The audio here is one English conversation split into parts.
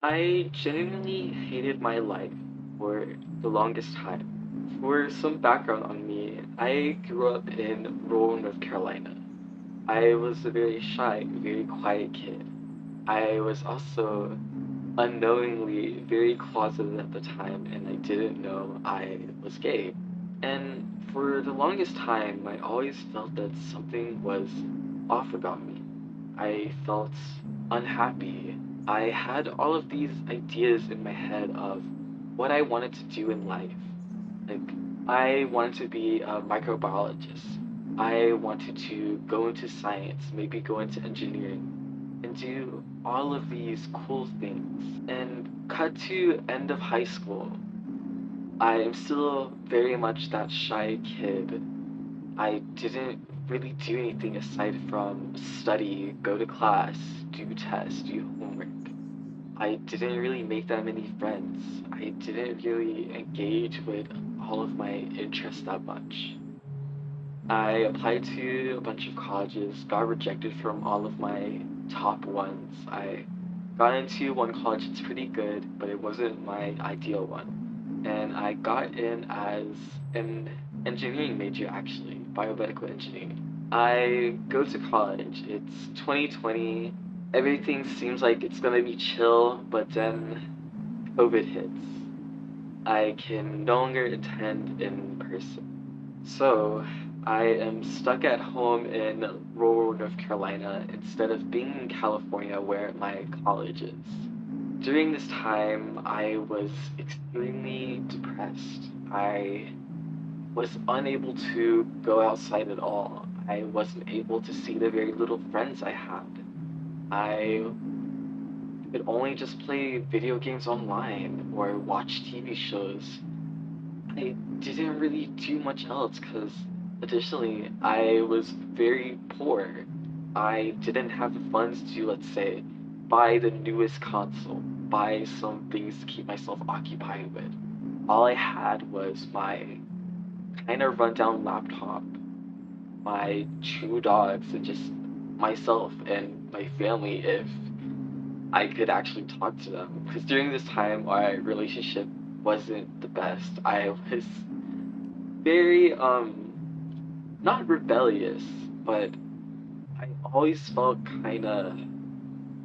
I genuinely hated my life for the longest time. For some background on me, I grew up in rural North Carolina. I was a very shy, very quiet kid. I was also unknowingly very closeted at the time, and I didn't know I was gay. And for the longest time, I always felt that something was off about me. I felt unhappy. I had all of these ideas in my head of what I wanted to do in life. Like, I wanted to be a microbiologist. I wanted to go into science, maybe go into engineering, and do all of these cool things. And cut to end of high school, I am still very much that shy kid. I didn't really do anything aside from study, go to class, do tests, do homework. I didn't really make that many friends. I didn't really engage with all of my interests that much. I applied to a bunch of colleges, got rejected from all of my top ones. I got into one college that's pretty good, but it wasn't my ideal one. And I got in as an engineering major, actually, biomedical engineering. I go to college. It's 2020. Everything seems like it's gonna be chill, but then COVID hits. I can no longer attend in person. So I am stuck at home in rural North Carolina instead of being in California where my college is. During this time, I was extremely depressed. I was unable to go outside at all. I wasn't able to see the very little friends I had. I could only just play video games online or watch TV shows. I didn't really do much else because additionally, I was very poor. I didn't have the funds to, let's say, buy the newest console, buy some things to keep myself occupied with. All I had was my kind of rundown laptop, my two dogs, and just myself and my family if I could actually talk to them. Because during this time, our relationship wasn't the best. I was very, not rebellious, but I always felt kind of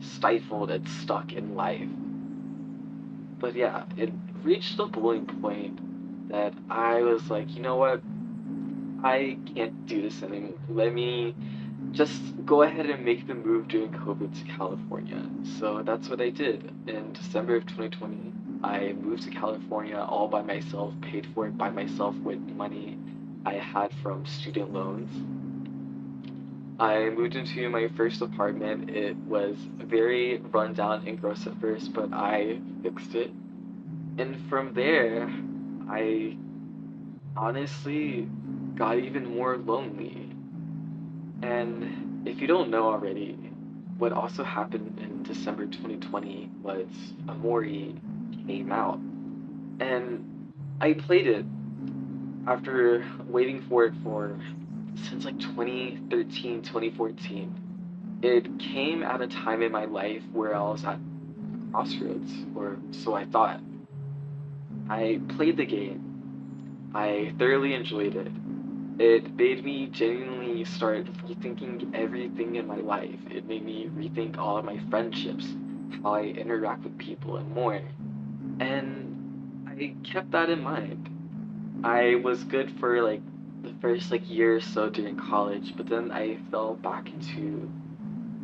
stifled and stuck in life. But yeah, it reached a boiling point that I was like, you know what? I can't do this anymore. Let me just go ahead and make the move during COVID to California. So that's what I did. In December of 2020, I moved to California all by myself, paid for it by myself with money I had from student loans. I moved into my first apartment. It was very rundown and gross at first, but I fixed it. And from there, I honestly got even more lonely. And if you don't know already, what also happened in December 2020 was OMORI came out. And I played it after waiting for it for since like 2013, 2014. It came at a time in my life where I was at crossroads, or so I thought. I played the game. I thoroughly enjoyed it. It made me genuinely start rethinking everything in my life. It made me rethink all of my friendships, how I interact with people, and more. And I kept that in mind. I was good for like the first like year or so during college, but then I fell back into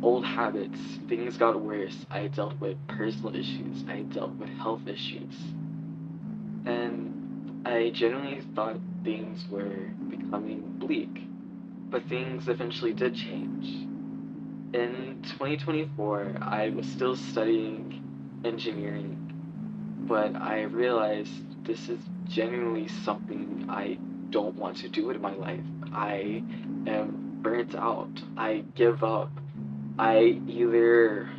old habits. Things got worse. I dealt with personal issues. I dealt with health issues. And I genuinely thought things were becoming bleak. But things eventually did change. In 2024, I was still studying engineering, but I realized this is genuinely something I don't want to do in my life. I am burnt out. I give up. I either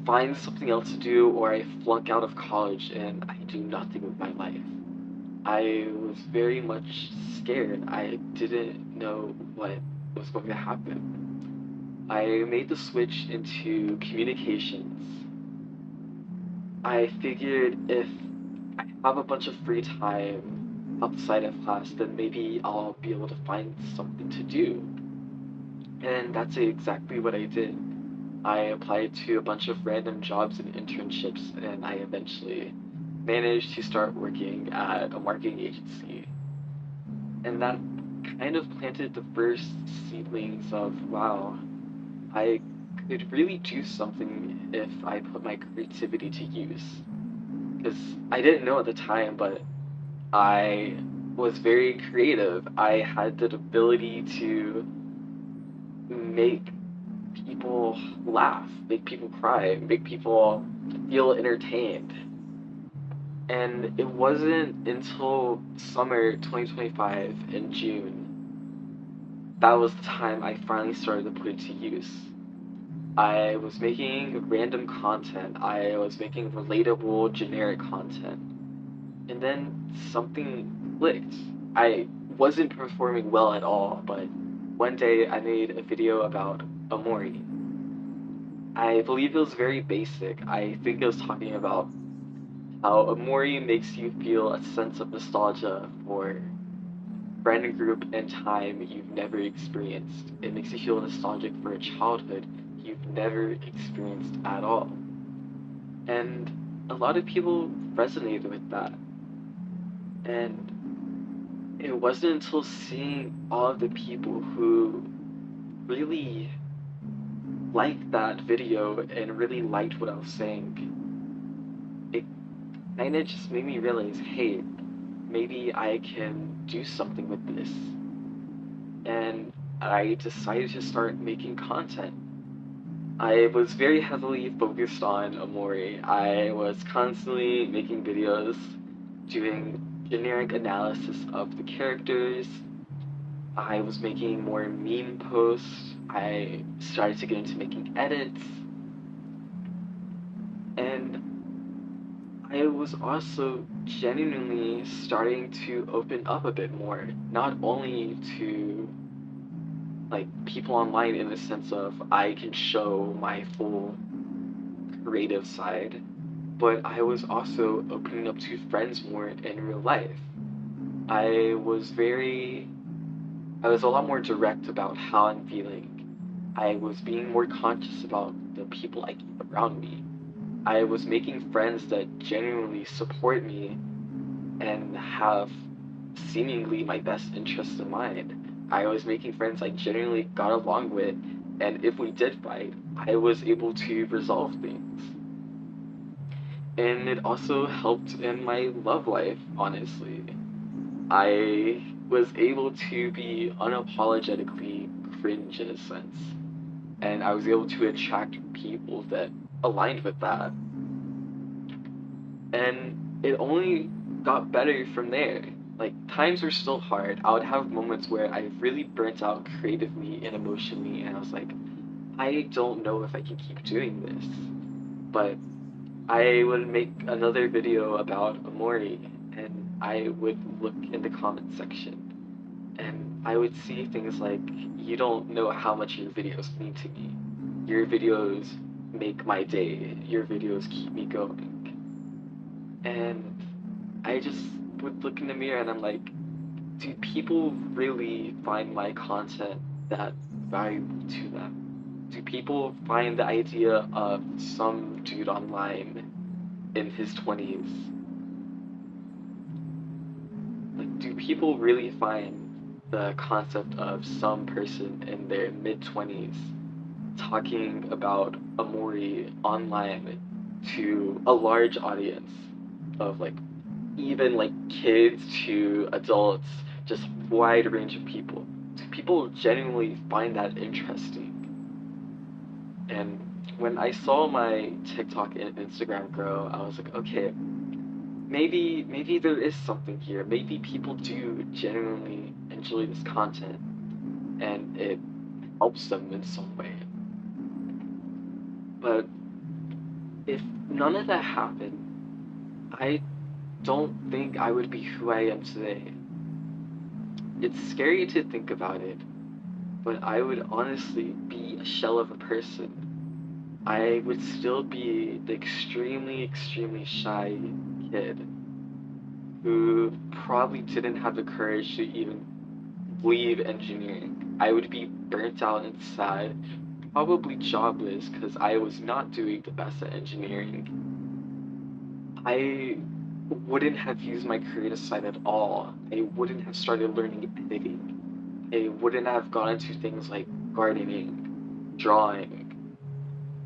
find something else to do or I flunk out of college and I do nothing with my life. I was very much scared. I didn't know what was going to happen. I made the switch into communications. I figured if I have a bunch of free time outside of class, then maybe I'll be able to find something to do. And that's exactly what I did. I applied to a bunch of random jobs and internships, and I eventually managed to start working at a marketing agency. And that kind of planted the first seedlings of, wow, I could really do something if I put my creativity to use. Because I didn't know at the time, but I was very creative. I had the ability to make people laugh, make people cry, make people feel entertained. And it wasn't until summer 2025 in June that was the time I finally started to put it to use. I was making random content, I was making relatable, generic content, and then something clicked. I wasn't performing well at all, but one day I made a video about OMORI. I believe it was very basic. I think it was talking about how OMORI makes you feel a sense of nostalgia for friend group and time you've never experienced. It makes you feel nostalgic for a childhood you've never experienced at all. And a lot of people resonated with that. And it wasn't until seeing all of the people who really liked that video and really liked what I was saying, it kind of just made me realize, hey, maybe I can do something with this. And I decided to start making content. I was very heavily focused on OMORI. I was constantly making videos, doing generic analysis of the characters. I was making more meme posts. I started to get into making edits. And I was also genuinely starting to open up a bit more, not only to like people online in the sense of I can show my full creative side, but I was also opening up to friends more in real life. I was very, I was a lot more direct about how I'm feeling. I was being more conscious about the people I keep around me. I was making friends that genuinely support me and have seemingly my best interests in mind. I was making friends I genuinely got along with, and if we did fight, I was able to resolve things. And it also helped in my love life, honestly. I was able to be unapologetically cringe in a sense, and I was able to attract people that aligned with that. And it only got better from there. Like, times were still hard. I would have moments where I really burnt out creatively and emotionally, and I was like, I don't know if I can keep doing this. But I would make another video about OMORI, and I would look in the comment section, and I would see things like, you don't know how much your videos mean to me. Your videos make my day. Your videos keep me going. And I just would look in the mirror and I'm like, do people really find my content that valuable to them? Do people find the idea of some dude online in his 20s? Like, do people really find the concept of some person in their mid 20s talking about OMORI online to a large audience of like even like kids to adults, just wide range of people? Do people genuinely find that interesting? And when I saw my TikTok and Instagram grow, I was like, okay, maybe there is something here. Maybe people do genuinely enjoy this content and it helps them in some way. But if none of that happened, I don't think I would be who I am today. It's scary to think about it, but I would honestly be a shell of a person. I would still be the extremely, extremely shy kid who probably didn't have the courage to even leave engineering. I would be burnt out and sad, probably jobless because I was not doing the best at engineering. I wouldn't have used my creative side at all. I wouldn't have started learning editing. I wouldn't have gone into things like gardening, drawing,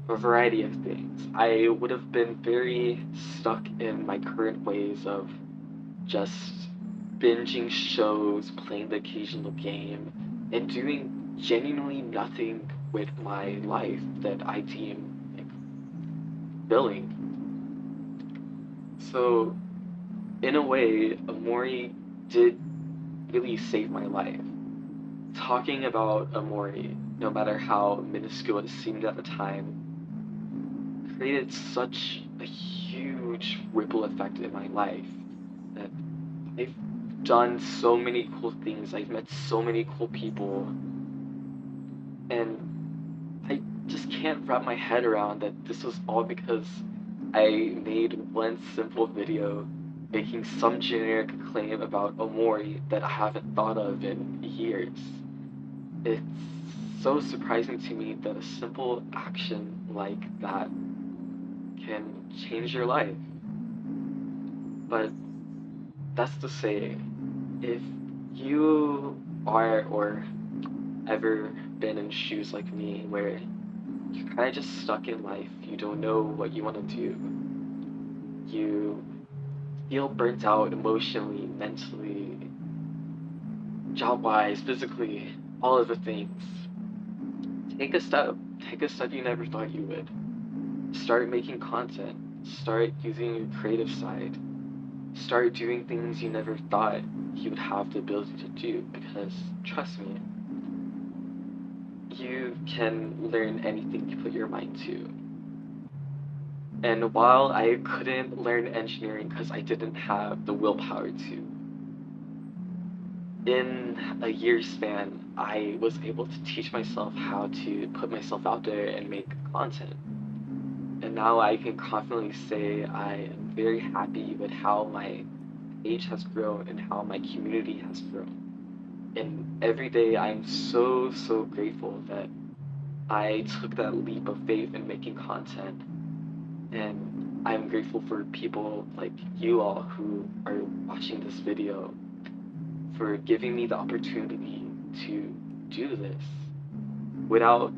a variety of things. I would have been very stuck in my current ways of just binging shows, playing the occasional game, and doing genuinely nothing with my life that I deem like fulfilling. So, in a way, Amori did really save my life. Talking about Amori, no matter how minuscule it seemed at the time, created such a huge ripple effect in my life that I've done so many cool things. I've met so many cool people, and I just can't wrap my head around that this was all because I made one simple video making some generic claim about Omori that I haven't thought of in years. It's so surprising to me that a simple action like that can change your life. But that's to say, if you are or ever been in shoes like me where you're kind of just stuck in life, you don't know what you want to do, you feel burnt out emotionally, mentally, job wise, physically, all of the things, take a step. Take a step you never thought you would. Start making content. Start using your creative side. Start doing things you never thought you would have the ability to do because, trust me, you can learn anything you put your mind to. And while I couldn't learn engineering because I didn't have the willpower to, in a year span, I was able to teach myself how to put myself out there and make content. And now I can confidently say I am very happy with how my page has grown and how my community has grown. And every day I'm so, so grateful that I took that leap of faith in making content. And I'm grateful for people like you all who are watching this video for giving me the opportunity to do this. Without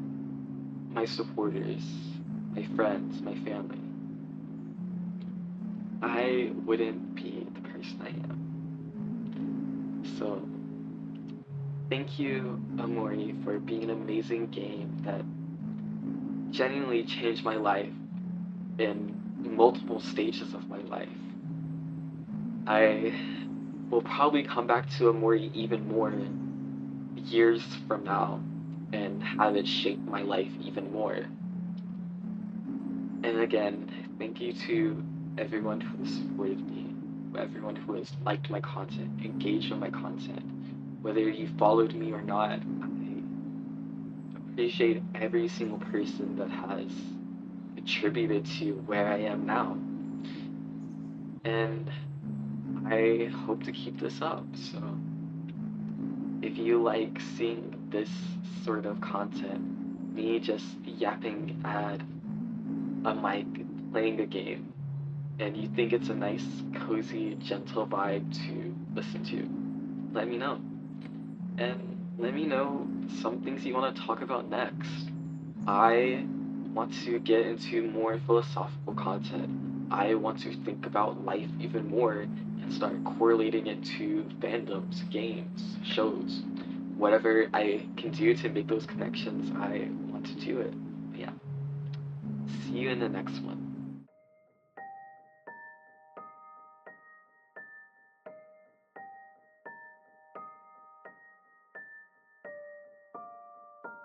my supporters, my friends, my family, I wouldn't be the person I am. So, thank you, Amori, for being an amazing game that genuinely changed my life in multiple stages of my life. I will probably come back to Amori even more years from now and have it shape my life even more. And again, thank you to everyone who has supported me, everyone who has liked my content, engaged with my content. Whether you followed me or not, I appreciate every single person that has contributed to where I am now. And I hope to keep this up. So if you like seeing this sort of content, me just yapping at a mic playing a game, and you think it's a nice, cozy, gentle vibe to listen to, let me know. And let me know some things you want to talk about next. I want to get into more philosophical content. I want to think about life even more and start correlating it to fandoms, games, shows. Whatever I can do to make those connections, I want to do it. But yeah, see you in the next one.